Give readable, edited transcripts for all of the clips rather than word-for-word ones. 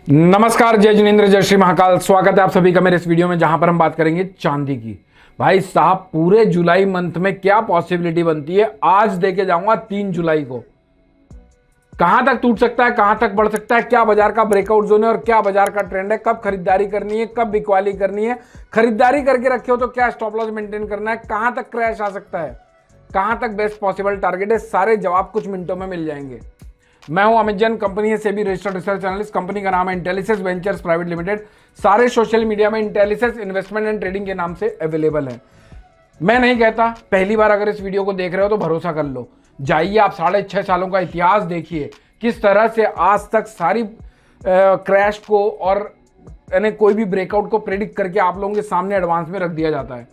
नमस्कार, जय जिनेंद्र, जय श्री महाकाल। स्वागत है आप सभी का मेरे इस वीडियो में, जहां पर हम बात करेंगे चांदी की। भाई साहब, पूरे जुलाई मंथ में क्या पॉसिबिलिटी बनती है आज देके जाऊंगा 3 जुलाई को। कहां तक टूट सकता है, कहां तक बढ़ सकता है, क्या बाजार का ब्रेकआउट जोन है और क्या बाजार का ट्रेंड है, कब खरीदारी करनी है, कब बिकवाली करनी है, खरीदारी करके रखे हो तो क्या स्टॉप लॉस मेंटेन करना है, कहां तक क्रैश आ सकता है, कहां तक बेस्ट पॉसिबल टारगेट है, सारे जवाब कुछ मिनटों में मिल जाएंगे। मैं हूं अमित जैन, कंपनी है SEBI registered research analyst. Company का नाम है इंटेलिसेस वेंचर्स प्राइवेट लिमिटेड। सारे सोशल मीडिया में इंटेलिसेस इन्वेस्टमेंट एंड ट्रेडिंग के नाम से अवेलेबल है। मैं नहीं कहता, पहली बार अगर इस वीडियो को देख रहे हो तो भरोसा कर लो, जाइए आप 6.5 सालों का इतिहास देखिए, किस तरह से आज तक सारी क्रैश को और यानी कोई भी ब्रेकआउट को प्रेडिक्ट करके आप लोगों के सामने एडवांस में रख दिया जाता है।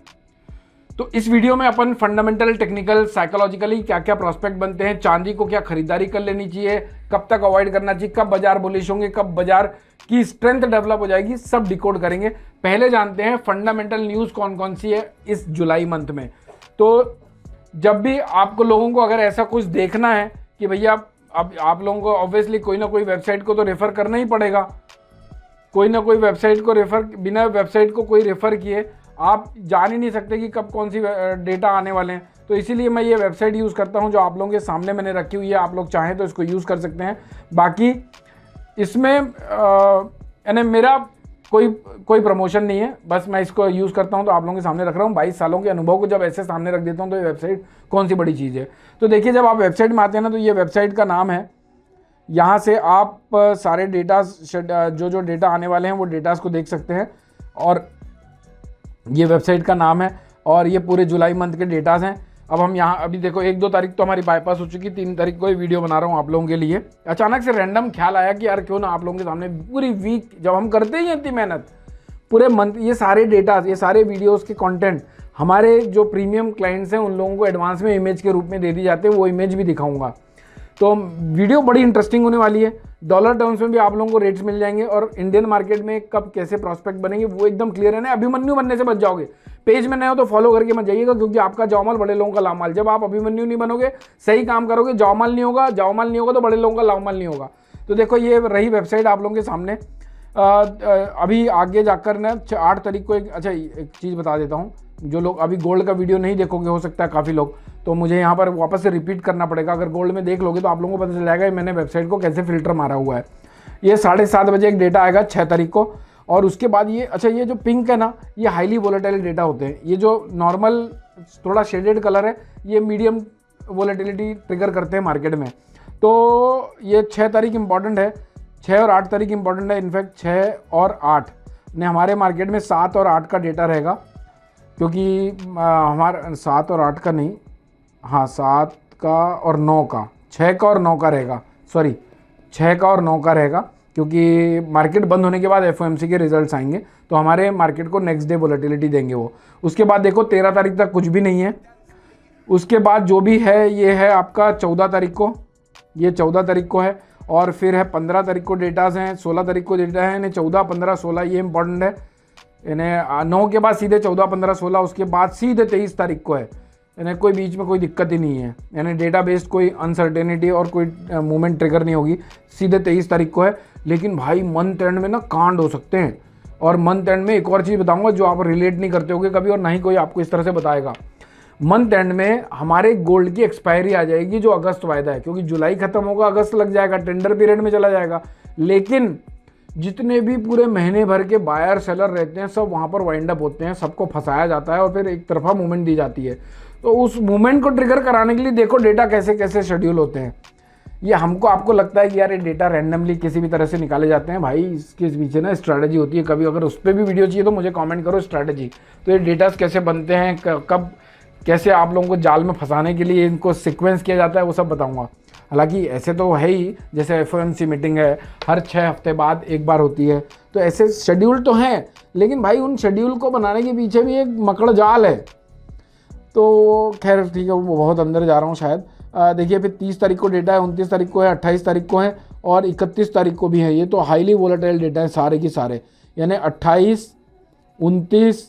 तो इस वीडियो में अपन फंडामेंटल, टेक्निकल, साइकोलॉजिकली क्या क्या प्रोस्पेक्ट बनते हैं, चांदी को क्या खरीदारी कर लेनी चाहिए, कब तक अवॉइड करना चाहिए, कब बाजार बुलिश होंगे, कब बाजार की स्ट्रेंथ डेवलप हो जाएगी, सब डिकोड करेंगे। पहले जानते हैं फंडामेंटल न्यूज़ कौन कौन सी है इस जुलाई मंथ में। तो जब भी आपको लोगों को अगर ऐसा कुछ देखना है कि भैया अब आप लोगों को ऑब्वियसली कोई ना कोई वेबसाइट को तो रेफर करना ही पड़ेगा, कोई ना कोई वेबसाइट को रेफर, बिना वेबसाइट को कोई रेफर किए आप जान ही नहीं सकते कि कब कौन सी डेटा आने वाले हैं। तो इसीलिए मैं ये वेबसाइट यूज़ करता हूँ जो आप लोगों के सामने मैंने रखी हुई है। आप लोग चाहें तो इसको यूज़ कर सकते हैं। बाकी इसमें यानी मेरा कोई प्रमोशन नहीं है, बस मैं इसको यूज़ करता हूँ तो आप लोगों के सामने रख रहा हूँ। 22 सालों के अनुभव को जब ऐसे सामने रख देता हूँ तो ये वेबसाइट कौन सी बड़ी चीज़ है। तो देखिए, जब आप वेबसाइट में आते हैं ना, तो ये वेबसाइट का नाम है, यहाँ से आप सारे डेटाज जो डेटा आने वाले हैं वो डेटाज को देख सकते हैं। और ये वेबसाइट का नाम है और ये पूरे जुलाई मंथ के डेटाज हैं। अब हम यहाँ अभी देखो 1-2 तारीख तो हमारी बाईपास हो चुकी, 3 तारीख को ये वीडियो बना रहा हूँ आप लोगों के लिए। अचानक से रैंडम ख्याल आया कि यार क्यों ना आप लोगों के सामने पूरी वीक, जब हम करते ही इतनी मेहनत पूरे मंथ, ये सारे डेटाज, ये सारे वीडियोज़ के कॉन्टेंट हमारे जो प्रीमियम क्लाइंट्स हैं उन लोगों को एडवांस में इमेज के रूप में दे दी जाते हैं, वो इमेज भी दिखाऊंगा। तो वीडियो बड़ी इंटरेस्टिंग होने वाली है। डॉलर टर्म्स में भी आप लोगों को रेट्स मिल जाएंगे और इंडियन मार्केट में कब कैसे प्रोस्पेक्ट बनेंगे वो एकदम क्लियर है ना। अभिमन्यु बनने से बच जाओगे। पेज में नए हो तो फॉलो करके मत जाइएगा, क्योंकि आपका जौमाल बड़े लोगों का लामाल। जब आप अभिमन्यु नहीं बनोगे, सही काम करोगे, जौमाल नहीं होगा, जौमाल नहीं होगा तो बड़े लोगों का लामाल नहीं होगा। तो देखो, ये रही वेबसाइट आप लोगों के सामने। अभी आगे जाकर ना 8 तारीख को एक चीज़ बता देता हूँ। जो लोग अभी गोल्ड का वीडियो नहीं देखोगे, हो सकता है काफ़ी लोग, तो मुझे यहाँ पर वापस से रिपीट करना पड़ेगा। अगर गोल्ड में देख लोगे तो आप लोगों को पता चल जाएगा मैंने वेबसाइट को कैसे फिल्टर मारा हुआ है। ये 7:30 बजे एक डेटा आएगा 6 तारीख को, और उसके बाद ये जो पिंक है ना, ये हाईली वोलेटाइल डेटा होते हैं। ये जो नॉर्मल थोड़ा शेडेड कलर है, ये मीडियम वोलेटिलिटी ट्रिगर करते हैं मार्केट में। तो ये 6 तारीख इंपॉर्टेंट है, 6 और 8 तारीख इंपॉर्टेंट है। इनफैक्ट 6 और 8 ने हमारे मार्केट में 7 और 8 का डेटा रहेगा, क्योंकि हमारा 7 और 8 का नहीं, हाँ 7 का और 9 का, 6 का और 9 का रहेगा, सॉरी 6 का और 9 का रहेगा, क्योंकि मार्केट बंद होने के बाद एफओएमसी के रिजल्ट्स आएंगे तो हमारे मार्केट को नेक्स्ट डे वोलेटिलिटी देंगे वो। उसके बाद देखो 13 तारीख तक कुछ भी नहीं है। उसके बाद जो भी है ये है आपका 14 तारीख को, ये 14 तारीख को है। और फिर है 15 तारीख को डेटाज हैं, 16 तारीख को डेटा है, यानी 14, 15, 16 ये इंपॉर्टेंट है। यानी 9 के बाद सीधे 14, 15, 16, उसके बाद सीधे 23 तारीख को है। यानी कोई बीच में कोई दिक्कत ही नहीं है, यानी डेटा बेस्ड कोई अनसर्टेनिटी और कोई मूवमेंट ट्रिगर नहीं होगी। सीधे 23 तारीख को है। लेकिन भाई मंथ एंड में ना कांड हो सकते हैं। और मंथ एंड में एक और चीज़ बताऊंगा जो आप रिलेट नहीं करते होगे कभी, और ना ही कोई आपको इस तरह से बताएगा। मंथ एंड में हमारे गोल्ड की एक्सपायरी आ जाएगी, जो अगस्त वायदा है, क्योंकि जुलाई खत्म होगा, अगस्त लग जाएगा, टेंडर पीरियड में चला जाएगा। लेकिन जितने भी पूरे महीने भर के बायर सेलर रहते हैं सब वहाँ पर वाइंड अप होते हैं, सबको फंसाया जाता है और फिर एक तरफा मूवमेंट दी जाती है। तो उस मूवमेंट को ट्रिगर कराने के लिए देखो डेटा कैसे कैसे शेड्यूल होते हैं। ये हमको आपको लगता है कि यार ये डेटा रैंडमली किसी भी तरह से निकाले जाते हैं, भाई इसके पीछे ना स्ट्रैटेजी होती है। कभी अगर उस पर भी वीडियो चाहिए तो मुझे कमेंट करो स्ट्रैटेजी। तो ये डेटास कैसे बनते हैं, कब कैसे आप लोगों को जाल में फंसाने के लिए इनको सीक्वेंस किया जाता है, वो सब बताऊंगा। हालांकि ऐसे तो है ही, जैसे एफओएमसी मीटिंग है हर 6 हफ्ते बाद एक बार होती है, तो ऐसे शेड्यूल तो हैं। लेकिन भाई उन शेड्यूल को बनाने के पीछे भी एक मकड़ जाल है। तो खैर ठीक है, वो बहुत अंदर जा रहा हूँ शायद। देखिए, फिर 30 तारीख को डेटा है, 29 तारीख को है, 28 तारीख को है और 31 तारीख को भी है। ये तो हाईली वोलेटाइल डेटा है सारे के सारे, यानी 28, 29,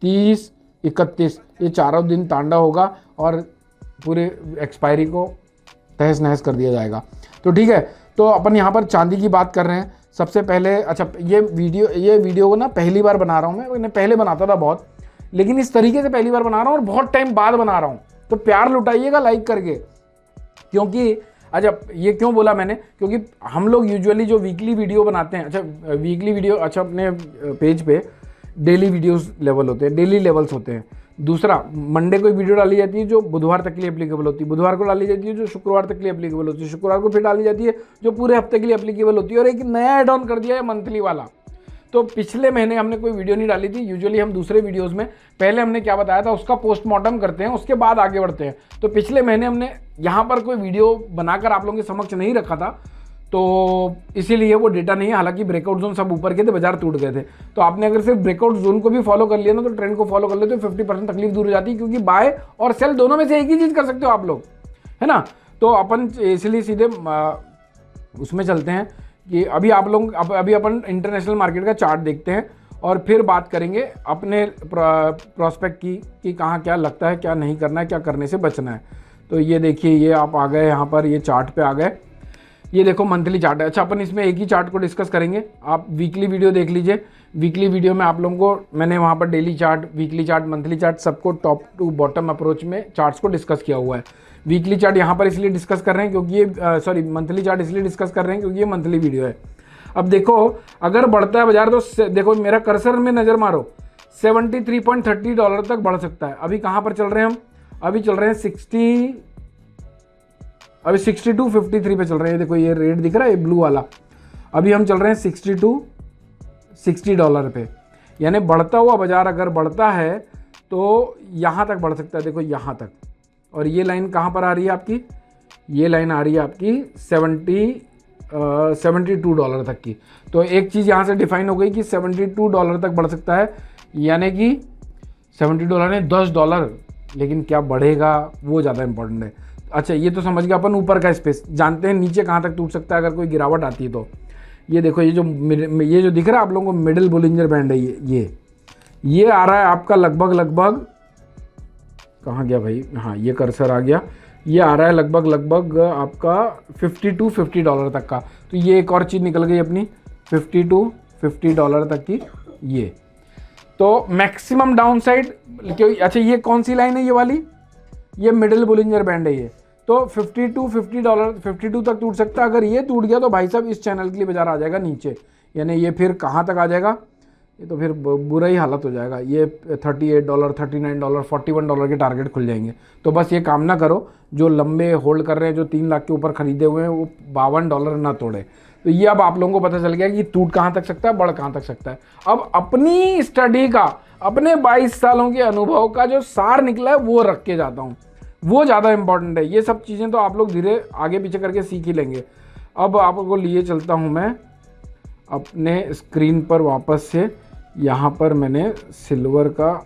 30, 31 ये चारों दिन तांडा होगा और पूरे एक्सपायरी को तहस नहस कर दिया जाएगा। तो ठीक है, तो अपन यहाँ पर चांदी की बात कर रहे हैं। सबसे पहले अच्छा ये वीडियो को ना पहली बार बना रहा हूँ मैं पहले बनाता था बहुत, लेकिन इस तरीके से पहली बार बना रहा हूँ और बहुत टाइम बाद बना रहा हूँ। तो प्यार लुटाइएगा लाइक करके, क्योंकि अच्छा ये क्यों बोला मैंने, क्योंकि हम लोग यूजुअली जो वीकली वीडियो बनाते हैं, अच्छा वीकली वीडियो अच्छा अपने पेज पे डेली वीडियोस लेवल होते हैं, डेली लेवल्स होते हैं। दूसरा, मंडे को एक वीडियो डाली जाती है जो बुधवार तक के लिए एप्लीकेबल होती है, बुधवार को डाली जाती है जो शुक्रवार तक के लिए एप्लीकेबल होती है, शुक्रवार को फिर डाली जाती है जो पूरे हफ्ते के लिए एप्लीकेबल होती है। और एक नया एड ऑन कर दिया है मंथली वाला। तो पिछले महीने हमने कोई वीडियो नहीं डाली थी। यूजुअली हम दूसरे वीडियोस में पहले हमने क्या बताया था उसका पोस्टमार्टम करते हैं, उसके बाद आगे बढ़ते हैं। तो पिछले महीने हमने यहाँ पर कोई वीडियो बनाकर आप लोगों के समक्ष नहीं रखा था, तो इसीलिए वो डेटा नहीं है। हालांकि ब्रेकआउट जोन सब ऊपर के थे, बाजार टूट गए थे। तो आपने अगर सिर्फ ब्रेकआउट जोन को भी फॉलो कर लिया ना, तो ट्रेंड को फॉलो कर ले तो 50% तकलीफ दूर हो जाती है, क्योंकि बाय और सेल दोनों में से एक ही चीज कर सकते हो आप लोग, है ना। तो अपन इसलिए सीधे उसमें चलते हैं कि अभी आप लोग अभी अपन इंटरनेशनल मार्केट का चार्ट देखते हैं और फिर बात करेंगे अपने प्रोस्पेक्ट की कि कहाँ क्या लगता है, क्या नहीं करना है, क्या करने से बचना है। तो ये देखिए, ये आप आ गए यहाँ पर, ये चार्ट पे आ गए। ये देखो मंथली चार्ट है। अच्छा अपन इसमें एक ही चार्ट को डिस्कस करेंगे, आप वीकली वीडियो देख लीजिए। वीकली वीडियो में आप लोगों को मैंने वहाँ पर daily chart, weekly chart, monthly chart सबको टॉप टू बॉटम अप्रोच में चार्ट्स को डिस्कस किया हुआ है। वीकली चार्ट यहाँ पर इसलिए डिस्कस कर रहे हैं क्योंकि ये मंथली चार्ट इसलिए डिस्कस कर रहे हैं क्योंकि ये मंथली वीडियो है। अब देखो अगर बढ़ता है बाजार तो देखो मेरा कर्सर में नज़र मारो, $73.30 तक बढ़ सकता है। अभी कहाँ पर चल रहे हैं हम? अभी चल रहे हैं 62.53 पे चल रहे हैं। देखो ये रेट दिख रहा है, ये ब्लू वाला। अभी हम चल रहे हैं $60 पे, यानी बढ़ता हुआ बाजार अगर बढ़ता है तो यहाँ तक बढ़ सकता है। देखो यहाँ तक, और ये लाइन कहाँ पर आ रही है आपकी? ये लाइन आ रही है आपकी $72 तक की। तो एक चीज़ यहाँ से डिफाइन हो गई कि $72 तक बढ़ सकता है, यानी कि $70 ने $10, लेकिन क्या बढ़ेगा वो ज़्यादा इंपॉर्टेंट है। अच्छा ये तो समझ गया अपन ऊपर का स्पेस, जानते हैं नीचे कहाँ तक टूट सकता है अगर कोई गिरावट आती है। तो ये देखो ये जो दिख रहा है आप लोगों को मिडिल बोलिंजर बैंड है, ये आ रहा है आपका लगभग कहाँ गया भाई? हाँ ये कर्सर आ गया। ये आ रहा है लगभग आपका $50 तक का। तो ये एक और चीज़ निकल गई अपनी $50 तक की। ये तो मैक्सिमम डाउन साइड क्यों? अच्छा ये कौन सी लाइन है? ये वाली, ये मिडिल बोलिंजर बैंड है ये। तो $52 तक टूट सकता है। अगर ये टूट गया तो भाई साहब इस चैनल के लिए बाजार आ जाएगा नीचे, यानी ये फिर कहाँ तक आ जाएगा? ये तो फिर बुरा ही हालत हो जाएगा। ये $38, $39, $41 के टारगेट खुल जाएंगे। तो बस ये काम ना करो, जो लंबे होल्ड कर रहे हैं, जो 3 लाख के ऊपर खरीदे हुए हैं, वो $52 ना तोड़े। तो ये अब आप लोगों को पता चल गया कि टूट कहाँ तक सकता है, बढ़ कहाँ तक सकता है। अब अपनी स्टडी का, अपने 22 सालों के अनुभव का जो सार निकला है वो रख के जाता हूँ, वो ज़्यादा इंपॉर्टेंट है। ये सब चीज़ें तो आप लोग धीरे आगे पीछे करके सीख ही लेंगे। अब आपको लिए चलता हूँ मैं अपने स्क्रीन पर वापस से। यहाँ पर मैंने सिल्वर का,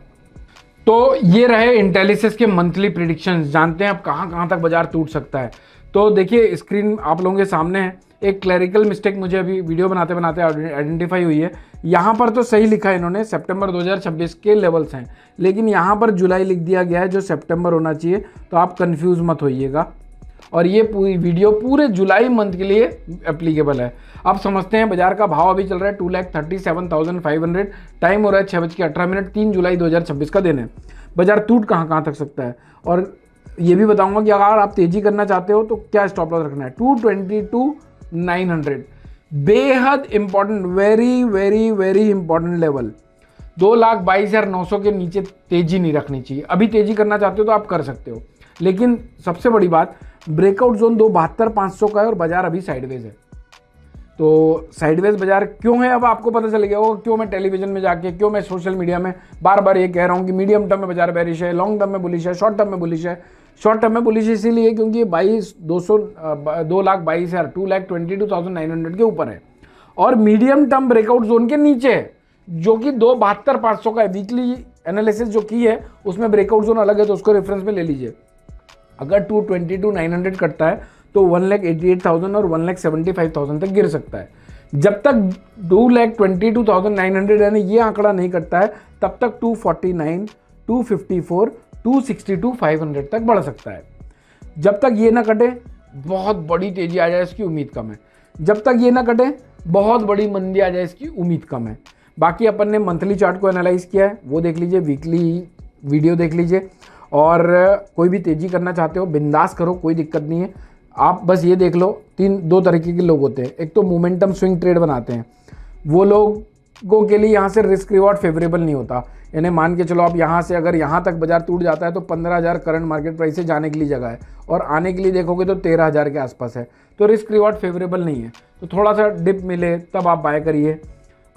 तो ये रहे इंटेलिसिस के मंथली प्रिडिक्शंस। जानते हैं अब कहाँ तक बाजार टूट सकता है। तो देखिए स्क्रीन आप लोगों के सामने है। एक क्लरिकल मिस्टेक मुझे अभी वीडियो बनाते बनाते आइडेंटिफाई हुई है। यहाँ पर तो सही लिखा है इन्होंने, सितंबर 2026 के लेवल्स हैं, लेकिन यहाँ पर जुलाई लिख दिया गया है जो सितंबर होना चाहिए। तो आप कंफ्यूज मत होइएगा, और ये पूरी वीडियो पूरे जुलाई मंथ के लिए एप्लीकेबल है। अब समझते हैं बाजार का भाव अभी चल रहा है 2,37,500। टाइम हो रहा है 6:18, 3 जुलाई 2026 का दिन है। बाजार टूट कहाँ तक सकता है, और ये भी बताऊंगा कि अगर आप तेजी करना चाहते हो तो क्या स्टॉप लॉस रखना है। 222,900 बेहद important, very very very important level. 2,22,900 के नीचे तेजी नहीं रखनी चाहिए। अभी तेजी करना चाहते हो तो आप कर सकते हो, लेकिन सबसे बड़ी बात ब्रेकआउट जोन 2,72,500 का है और बाजार अभी साइडवेज है। तो साइडवेज बाजार क्यों है अब आपको पता चल गया होगा, क्यों मैं टेलीविजन में जाके, क्यों मैं सोशल मीडिया में बार बार ये कह रहा हूँ कि मीडियम टर्म में बाजार बेरिश है, लॉन्ग टर्म में बुलिश है, शॉर्ट टर्म में बुलिश है। शॉर्ट टर्म में बुलिश इसीलिए क्योंकि ये 2,22,900 के ऊपर है, और मीडियम टर्म ब्रेकआउट जोन के नीचे है जो कि 2,72,500 का है। वीकली एनालिसिस जो की है उसमें ब्रेकआउट जोन अलग है, तो उसको रेफरेंस में ले लीजिए। अगर 222,900 कटता है तो 1,88,000 और 1,75,000 तक गिर सकता है। जब तक 2,22,900 यानी ये आंकड़ा नहीं कटता है तब तक 249, 254, 262,500 तक बढ़ सकता है। जब तक ये ना कटे बहुत बड़ी तेजी आ जाए इसकी उम्मीद कम है। जब तक ये ना कटे बहुत बड़ी मंदी आ जाए इसकी उम्मीद कम है। बाकी अपन ने मंथली चार्ट को एनालाइज किया है, वो देख लीजिए, वीकली वीडियो देख लीजिए, और कोई भी तेज़ी करना चाहते हो बिंदास करो, कोई दिक्कत नहीं है। आप बस ये देख लो, दो तरीके के लोग होते हैं। एक तो मोमेंटम स्विंग ट्रेड बनाते हैं, वो लोगों के लिए यहाँ से रिस्क रिवॉर्ड फेवरेबल नहीं होता। यानी मान के चलो आप यहाँ से अगर यहाँ तक बाजार टूट जाता है तो 15,000 करंट मार्केट प्राइस से जाने के लिए जगह है, और आने के लिए देखोगे तो 13,000 के आसपास है, तो रिस्क रिवॉर्ड फेवरेबल नहीं है। तो थोड़ा सा डिप मिले तब आप बाय करिए।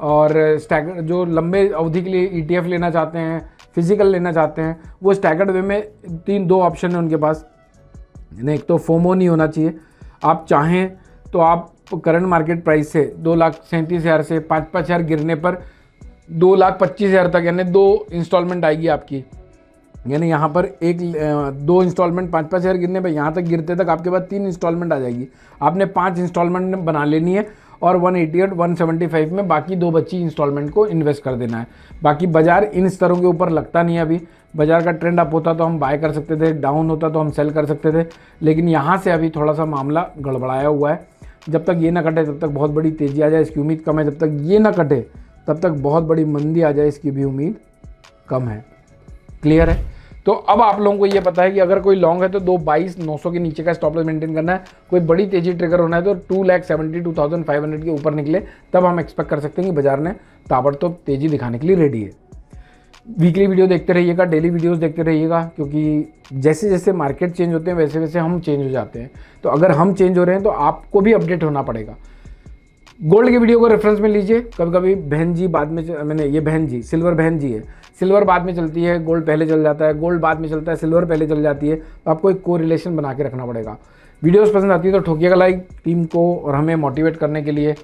और स्टैगर जो लंबे अवधि के लिए ETF लेना चाहते हैं, फिजिकल लेना चाहते हैं, वो स्टैगर्ड वे में दो ऑप्शन है उनके पास। एक तो फोमो नहीं होना चाहिए, आप चाहें तो आप करंट मार्केट प्राइस से 2,37,000 से 5,000 गिरने पर 2,25,000 तक, यानी 2 इंस्टॉलमेंट आएगी आपकी। यानी यहाँ पर 2 इंस्टॉलमेंट 5,000 गिरने पर यहाँ तक गिरते तक आपके पास 3 इंस्टॉलमेंट आ जाएगी। आपने 5 इंस्टॉलमेंट बना लेनी है और 188 175 में बाकी 2 बची इंस्टॉलमेंट को इन्वेस्ट कर देना है। बाकी बाजार इन स्तरों के ऊपर लगता नहीं है अभी। बाजार का ट्रेंड अप होता तो हम बाय कर सकते थे, डाउन होता तो हम सेल कर सकते थे, लेकिन यहाँ से अभी थोड़ा सा मामला गड़बड़ाया हुआ है। जब तक ये ना कटे तब तक बहुत बड़ी तेज़ी आ जाए इसकी उम्मीद कम है, जब तक ये ना कटे तब तक बहुत बड़ी मंदी आ जाए इसकी भी उम्मीद कम है। क्लियर है? तो अब आप लोगों को ये पता है कि अगर कोई लॉन्ग है तो 222,900 के नीचे का स्टॉप लॉस मेंटेन करना है। कोई बड़ी तेजी ट्रिगर होना है तो 2,72,500 के ऊपर निकले तब हम एक्सपेक्ट कर सकते हैं कि बाजार ने ताबड़तोड़ तेजी दिखाने के लिए रेडी है। वीकली वीडियो देखते रहिएगा, डेली वीडियोस देखते रहिएगा, क्योंकि जैसे जैसे मार्केट चेंज होते हैं वैसे वैसे हम चेंज हो जाते हैं। तो अगर हम चेंज हो रहे हैं तो आपको भी अपडेट होना पड़ेगा। गोल्ड के वीडियो को रेफरेंस में लीजिए। कभी कभी बहन जी बाद में, मैंने ये बहन जी सिल्वर बहन जी है, सिल्वर बाद में चलती है, गोल्ड पहले चल जाता है, गोल्ड बाद में चलता है, सिल्वर पहले चल जाती है। तो आपको एक कोरिलेशन बना के रखना पड़ेगा। वीडियोस पसंद आती है तो ठोकिएगा लाइक, टीम को और हमें मोटिवेट करने के लिए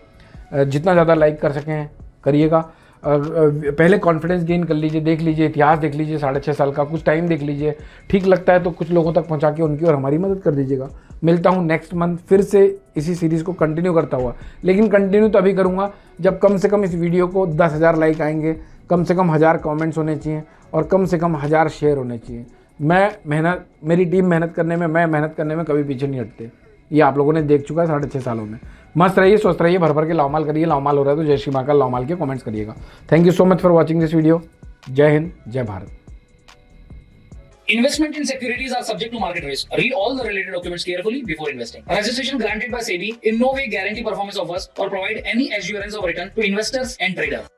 जितना ज़्यादा लाइक कर सकें करिएगा। पहले कॉन्फिडेंस गेन कर लीजिए, देख लीजिए, इतिहास देख लीजिए 6.5 साल का, कुछ टाइम देख लीजिए, ठीक लगता है तो कुछ लोगों तक पहुंचा के उनकी और हमारी मदद कर दीजिएगा। मिलता हूं नेक्स्ट मंथ फिर से इसी सीरीज़ को कंटिन्यू करता हुआ, लेकिन कंटिन्यू तभी करूंगा जब कम से कम इस वीडियो को 10,000 लाइक आएंगे, कम से कम 1000 कमेंट्स होने चाहिए और कम से कम 1000 शेयर होने चाहिए। मेरी टीम मेहनत करने में, मैं मेहनत करने में कभी पीछे नहीं हटते। ये आप लोगों ने देख चुका है 6.5 सालों में। मस्त रहिए, स्वस्थ रहिए, भर भर के लामाल करिए। लामाल हो रहा है तो जय श्री महाकाल लामाल के कमेंट्स करिएगा। Thank you so much for watching this video. जय हिंद, जय Bharat. Investment in securities are subject to market risk. Read all the related documents carefully before investing. Registration granted by SEBI in no way guarantee performance of us or provide any assurance of return to investors and traders.